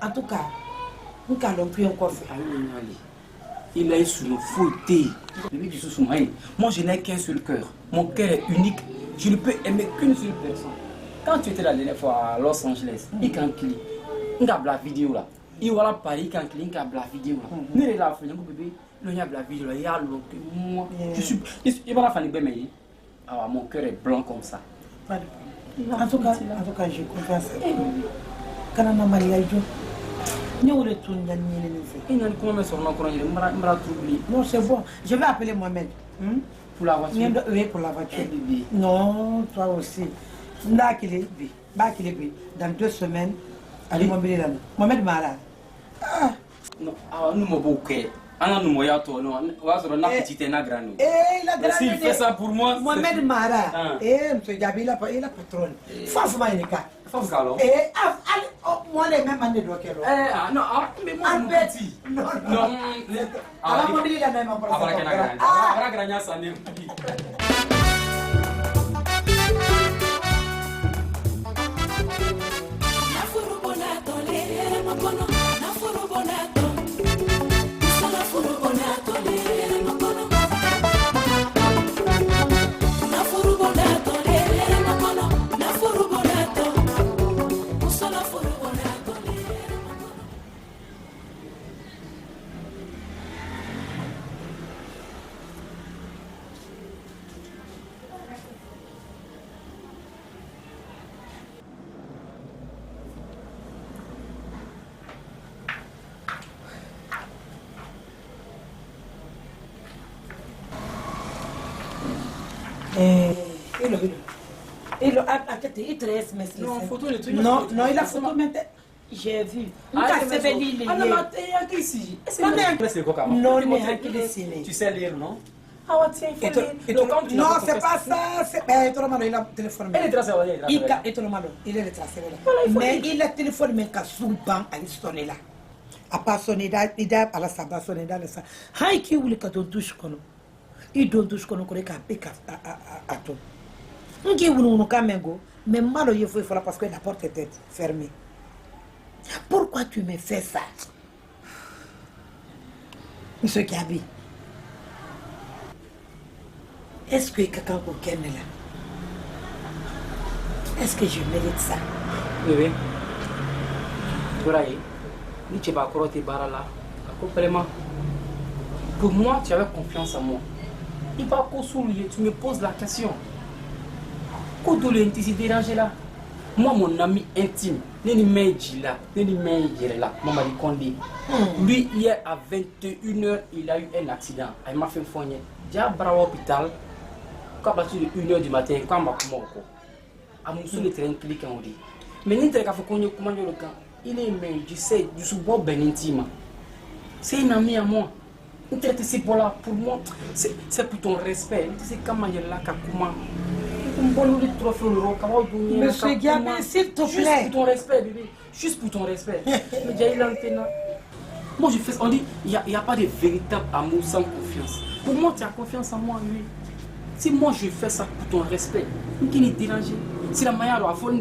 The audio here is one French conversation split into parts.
En tout cas, nous n'allons plus encore faire. Il a une sous fautée. Moi, je n'ai qu'un seul cœur. Mon cœur est unique. Je ne peux aimer qu'une seule personne. Quand tu étais la dernière fois à Los Angeles, il y a un clip. Il y a la vidéo là. Il y a la Paris, il y a un clip, il y a la vidéo là. Nous, il y a la bébé. Il y a la vidéo là. Il y a moi. Je suis. Il va la faire mais mon cœur est blanc comme ça. En tout cas, je comprends ça. Quand on a marié, non, c'est bon. Je vais appeler Mohamed. Pour la voiture? Oui, pour la voiture. Non, toi aussi. Dans 2 semaines, allez Mohamed Mara. Non, nous m'avons bouqué. Nous s'il fait ça pour moi, Mohamed Mara. M. Gabi, il a patron. Franchement, il est cas. Moi, les mêmes années de non, mais moi, je petit. Non. Il te reste non, photo le truc. Non, il a photo maintenant. J'ai vu. Non, tu sais lire, non? Non, c'est pas ça. Il a téléphone. Il est retracé. Mais il a téléphone, mais qu'à souvent, il sonne là. À part sonner, il a à la sabbat sonner dans le sang. Qui voulait que tu touches qu'on il donne touche qu'on a piqué à tout. On dit nous quand même go, mais mal il faut parce que la porte était fermée. Pourquoi tu me fais ça, Monsieur Gabi? Est-ce que quelqu'un peut qu'aimer là? Est-ce que je mérite ça? Oui. Tu vas croire tes barres là. Pour moi, tu avais confiance en moi. Il va souligner, tu me poses la question. Qu'est-ce que tu dérangé là? Moi, mon ami intime, lui, hier à 21h, il a eu un accident. Il m'a fait un foignet. J'ai à l'hôpital. Quand à partir de 1h du matin, quand je suis mort, je suis très impliqué. Mais il est aimé, je sais, je suis bon ben intime. C'est un ami à moi. Pour moi, c'est pour ton respect. C'est comment il est là, comment. Monsieur Gabi, s'il te plaît. Juste pour ton respect, bébé. Juste pour ton respect. Moi, je fais. On dit, il n'y a pas de véritable amour sans confiance. Pour moi, tu as confiance en moi, lui. Si moi je fais ça pour ton respect, qui n'est dérangé. Si la manière à fond,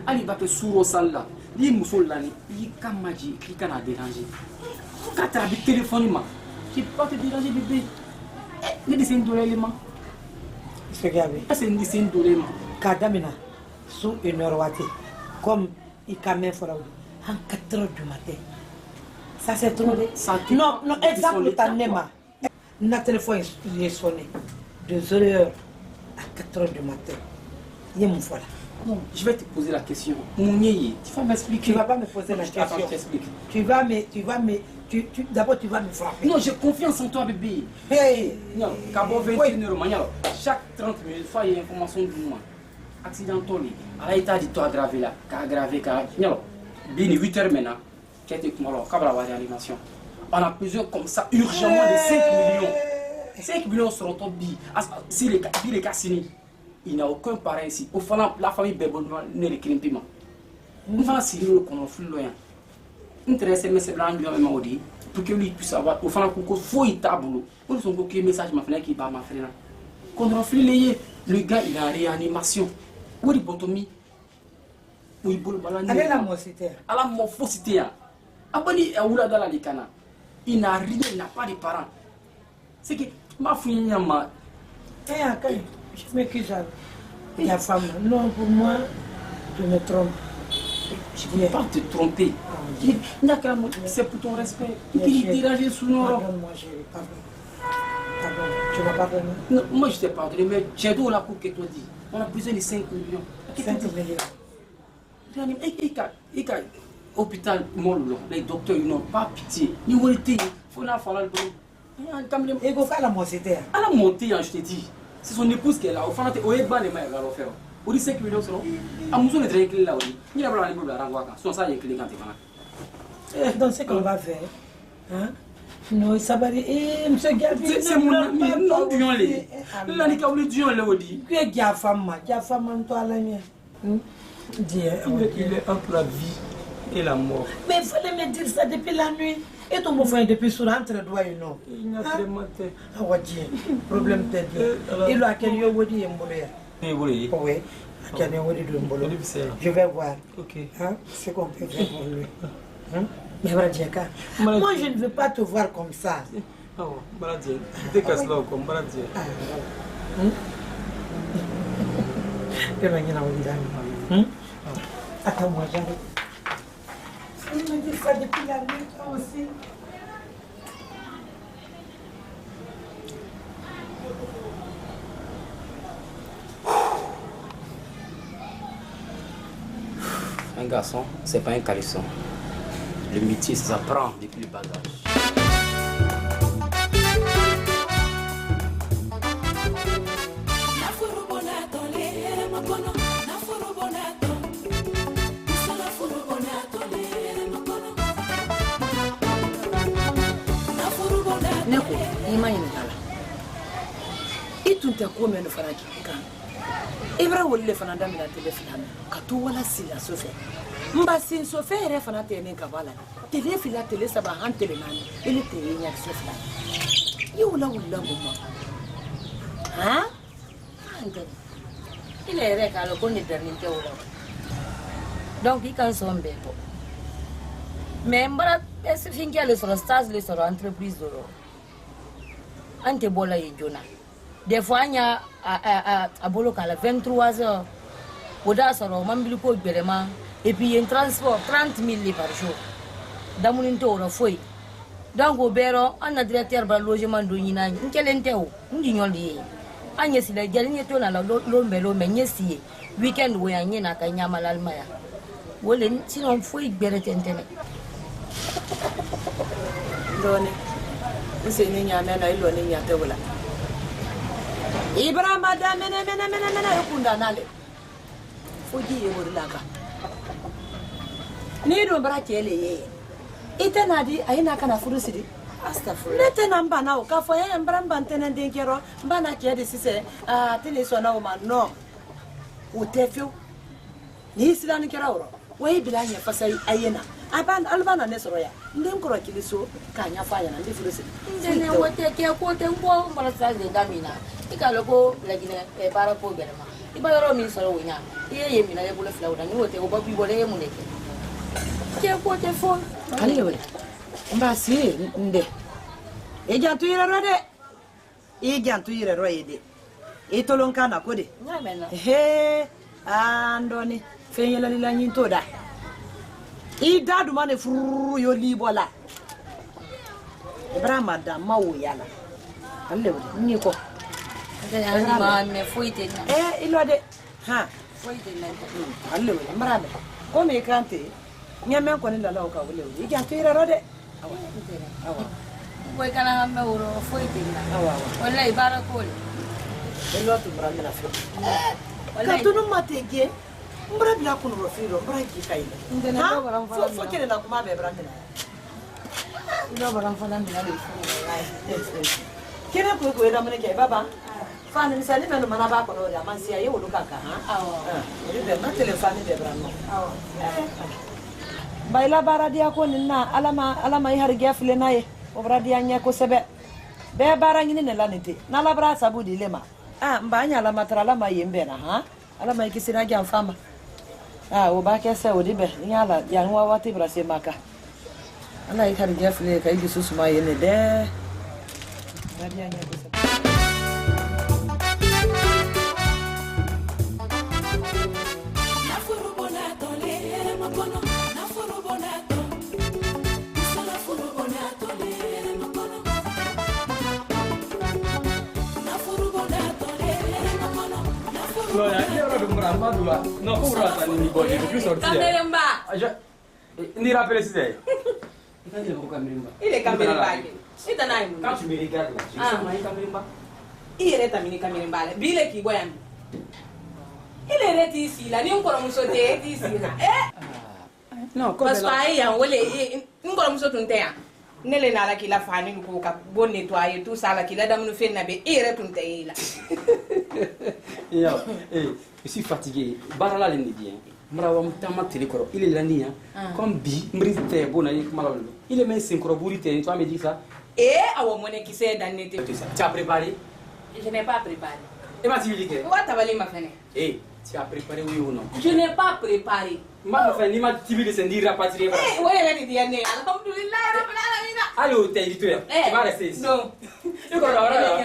elle va te sourire au sang là. Il me faut l'année. Il est comme magie, il est dérangé. Quand tu as le téléphone, je ne peux pas te déranger, bébé. Il est d'éléments. Monsieur Gabi. C'est une décennie d'éléments. Kadamina, sous 1h, comme il camé fora en 4h du matin. Ça c'est trop. Non, exemple, ta nema. Notre téléphone est sonné de 0h à 4h du matin. Il est mon foie là. Non, je vais te poser la question. Tu vas m'expliquer. Tu ne vas pas me poser la question. Attends, je t'explique. D'abord, tu vas me frapper. Non, j'ai confiance en toi, bébé. Hey! Non, Cabo 21 €. Chaque 30 minutes, il y a une information de moi. accidentoli. À l'état de toi aggravé là, aggravé, non, bien 8 heures maintenant, qui a été comme alors, quand on va réanimation. On a besoin comme ça urgemment de 5 millions. 5 millions seront tombés. Si les cas signés, il n'y a aucun parent ici. Au fond, la famille Bébon ne l'écrit pas. Nous allons signer le conflit loin. Nous traversons le message blanc du pour que lui puisse avoir. Au fond, il faut y tableau. Nous sommes beaucoup de messages qui parlent ma frère. Quand on fait le gars, il est en réanimation. Où est botomi? Où est le ballon? Avec la morphosité. À la morphosité. Abani est où là dans la Likana? Il n'a rien, il n'a pas de parents. C'est que ma fille n'a pas. Je m'excuse. La femme, non, pour moi, je me trompe. Je ne veux pas te tromper. C'est pour ton respect. Il dérange sous nous. Pardonne-moi, chérie, pardon. Pardon, tu m'as pardonné? Non, moi je t'ai pardonné, mais j'ai d'où la coupe que toi dis. On a besoin de 5 millions. 5 millions. Et hôpital, les docteurs n'ont pas pitié. Ils ont été. Il faut la faire le bon. Et vous faites la morphosité. À la montée, je te dis. C'est son épouse qui est là. Au fond, on est ban les mains à faire. On dit 5 millions selon. À nous, on est très clair là. Il y a pas de renvoi. Soit ça, il y a clé quand tu vas. Donc, ce qu'on va faire. Hein? Non, ça va aller. Monsieur Gabi, c'est mon ami. Non, Dion les. Là, il y a Dion les aussi. Qui est Giafama? Giafama, toi, la mienne. Il est entre la vie et la mort. Mais il fallait me dire ça depuis la nuit. Et ton beau frère depuis sur entre doigts, non? Il n'a pas maté. Ah, ouais, problème t'es dit. Il a qu'un yo wodi et mboloya. Oui. Oui. Qu'un yo wodi de mbolo. Je vais voir. Ok. Hein? Ce qu'on peut faire pour lui. Hein? Mais Bradjeka, moi je ne veux pas te voir comme ça. Ah, Bradjeka. Tu te casses là comme Bradjeka. Que l'on y a envie d'aller. Attends-moi, j'arrive. Il me dit ça depuis la nuit, toi aussi. Un garçon, c'est pas un calisson. Le métier, ça s'apprend depuis le bas âge. I tun tɛ ko mɛn nin fana kan i bɛra wuli le fana daminɛ tele fila ka to wala sila so fɛ n ba sinso fɛ yɛrɛ fana tɛ ne ka bɔ la tele fila tele saba an tele naani i ni tele ɲɛ so fila i wula wulila mun ma han i la yɛrɛ k'a lɔ ko ne dannen tɛ o la donc i ka n sɔn bɛɛ bɔ mais n bɔra finkɛ le sɔrɔ stage le sɔrɔ entreprise dɔrɔn an tɛ bɔ la yen joona. Des fois, il y a à Boloka, à 23h, au Dassoro, Mambiliko, Béléman, et puis il y a un transport, 30 000 par jour. Dans mon tour, on a fouillé. Donc, au Béro, on a directeur de logement de Nina, une calenteo, une dignoli. Agnès, il a gagné tout dans l'homme, mais yes, week-end, où il y a un Kanyama l'Almaya. Well, sinon, fouille Béretentene. Donne, c'est une yamena, il en est à Tevola. Ibrahima da mena yokunda nale foji e wurlaka ni do bara kele ye ite na di ayina kana furusidi astagfirullah nete na mba na o ka fo ye mbara mba ntene den kero mba na ke de sise tele so na o ma no o tefio ni sila ni kero ro we bila nya fasai ayena aban albana ne soro ya ndem koro kiliso ka nya fa ya na ndi furusidi ndene wote ke ko te mbo mbara sa de damina ika loko lagine para ko belema iba yoro min soro wonya iye yemi na yebule flawda ni wote o babi bole ye muneke ke ko te fo ale wele mba si nde e jantu yire ro de e jantu yire ro yede e tolon kana ko de ngamena he andoni fenyela lila nyinto da i dadu mane furu yo libola ibrahima da mawo yala ale wele ni ko me fuite na ilo de ha fuite na alle wala marabe ko me kante nyame ko ni lalaw ka wala i ja tira rode awa boy kana me woro fuite na awa wallahi barakol ilo tu marabe na fi Ka to no matege. Mbra bila kuno rofiro, mbra kikaile. Fo kele na kuma be brandina. Ino baram fana mina le. Kene ko ko da mene ke baba. Fa ni misali me no mana ba ko no ya man sia ye wo luka ka ha. Ni be ma telefone be brando. Baila bara dia ko ninna alama i harge afle naye. Obra dia nya ko sebe. Be bara ngini ne lanete. Na la bra sabu di lema. Mbanya la matrala ma yembe na ha. Alama ikisina ja mfama. O ba ke se odi be nyala ya nwa wati bra se maka. Ana i harge afle ka igi susu ma yene de. Ba dia nya ko sebe. No, ya quiero que muramba dula. No, como rata ni body, più sorti. Cameremba. Ni rappelle si Il est cameremba. C'est un aïe. Quand tu me regardes là, Ma cameremba. Il est tamini cameremba. Bile ki boyam. Il est reti ici là, ni encore muso te ici là. Non, comme parce que ya wole ngoro muso tunte ya. Nele na la ki la fani ko ka bon nettoyer tout ça la ki la dam no fe na be ire tunte là. Je suis fatigué. Barala le dit. Mrawa mtama télécoro. Il est lundi comme bi mbrite bona malalo. Il est même synchro burite, toi me dis ça. Awo mone ki se dan nete. Tu as préparé? Je n'ai pas préparé. Et ma tu dis que What avali ma fene? Tu as préparé oui ou non? Je n'ai pas préparé. Ma fene ni ma tibi de sendir rapatrier. Ouais, la dit ne. Alhamdulillah rabbil alamin. Allô, t'es dit tu vas rester ici. Non. Tu comprends là?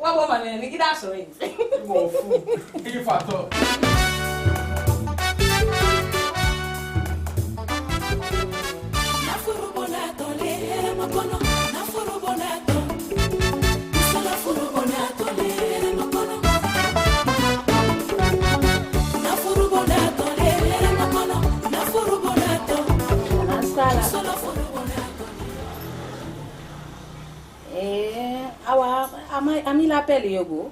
Wa wo ma ne ni gida so yin. Bon fou. Il faut attendre. Awa, ami l'appelle yogo.